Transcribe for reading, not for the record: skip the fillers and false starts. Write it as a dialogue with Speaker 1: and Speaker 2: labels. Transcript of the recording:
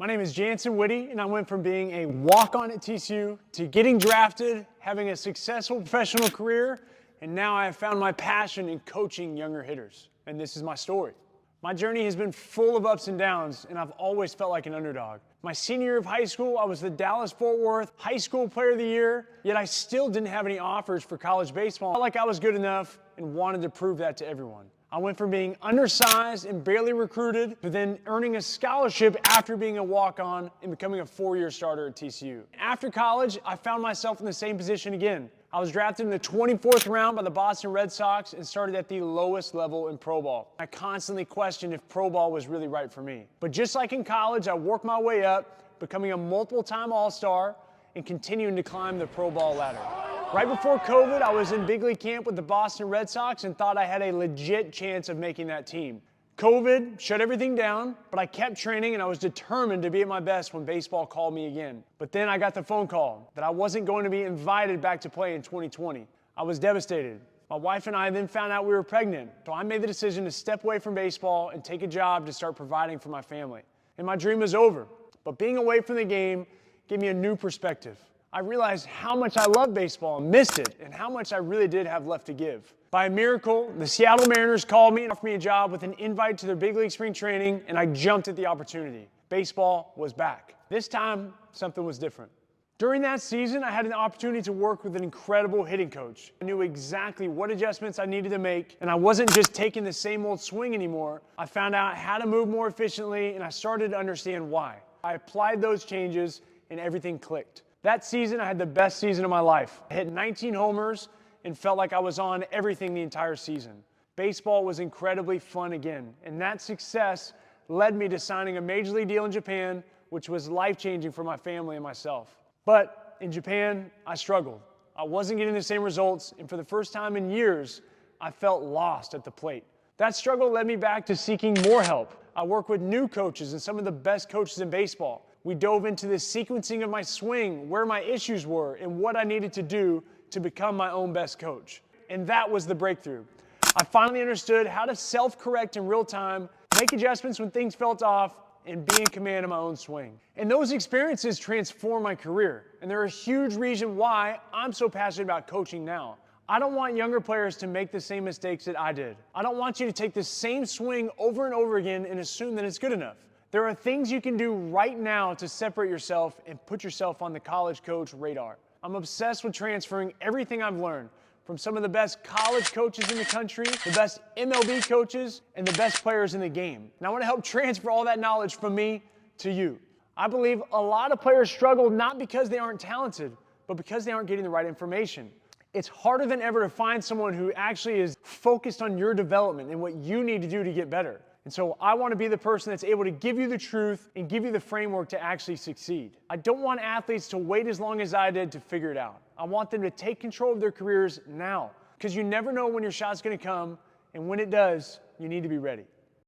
Speaker 1: My name is Jansen Whitty, and I went from being a walk-on at TCU to getting drafted, having a successful professional career, and now I have found my passion in coaching younger hitters. And this is my story. My journey has been full of ups and downs, and I've always felt like an underdog. My senior year of high school, I was the Dallas-Fort Worth High School Player of the Year, yet I still didn't have any offers for college baseball. I felt like I was good enough and wanted to prove that to everyone. I went from being undersized and barely recruited to then earning a scholarship after being a walk-on and becoming a four-year starter at TCU. After college, I found myself in the same position again. I was drafted in the 24th round by the Boston Red Sox and started at the lowest level in pro ball. I constantly questioned if pro ball was really right for me. But just like in college, I worked my way up, becoming a multiple-time All-Star and continuing to climb the pro ball ladder. Right before COVID, I was in big league camp with the Boston Red Sox and thought I had a legit chance of making that team. COVID shut everything down, but I kept training and I was determined to be at my best when baseball called me again. But then I got the phone call that I wasn't going to be invited back to play in 2020. I was devastated. My wife and I then found out we were pregnant, so I made the decision to step away from baseball and take a job to start providing for my family. And my dream was over, but being away from the game gave me a new perspective. I realized how much I loved baseball and missed it, and how much I really did have left to give. By a miracle, the Seattle Mariners called me and offered me a job with an invite to their big league spring training, and I jumped at the opportunity. Baseball was back. This time, something was different. During that season, I had an opportunity to work with an incredible hitting coach. I knew exactly what adjustments I needed to make, and I wasn't just taking the same old swing anymore. I found out how to move more efficiently, and I started to understand why. I applied those changes, and everything clicked. That season, I had the best season of my life. I hit 19 homers and felt like I was on everything the entire season. Baseball was incredibly fun again, and that success led me to signing a major league deal in Japan, which was life-changing for my family and myself. But in Japan, I struggled. I wasn't getting the same results, and for the first time in years, I felt lost at the plate. That struggle led me back to seeking more help. I worked with new coaches and some of the best coaches in baseball. We dove into the sequencing of my swing, where my issues were, and what I needed to do to become my own best coach. And that was the breakthrough. I finally understood how to self-correct in real time, make adjustments when things felt off, and be in command of my own swing. And those experiences transformed my career. And they're a huge reason why I'm so passionate about coaching now. I don't want younger players to make the same mistakes that I did. I don't want you to take the same swing over and over again and assume that it's good enough. There are things you can do right now to separate yourself and put yourself on the college coach radar. I'm obsessed with transferring everything I've learned from some of the best college coaches in the country, the best MLB coaches, and the best players in the game. And I want to help transfer all that knowledge from me to you. I believe a lot of players struggle not because they aren't talented, but because they aren't getting the right information. It's harder than ever to find someone who actually is focused on your development and what you need to do to get better. And so I want to be the person that's able to give you the truth and give you the framework to actually succeed. I don't want athletes to wait as long as I did to figure it out. I want them to take control of their careers now, because you never know when your shot's going to come, and when it does, you need to be ready.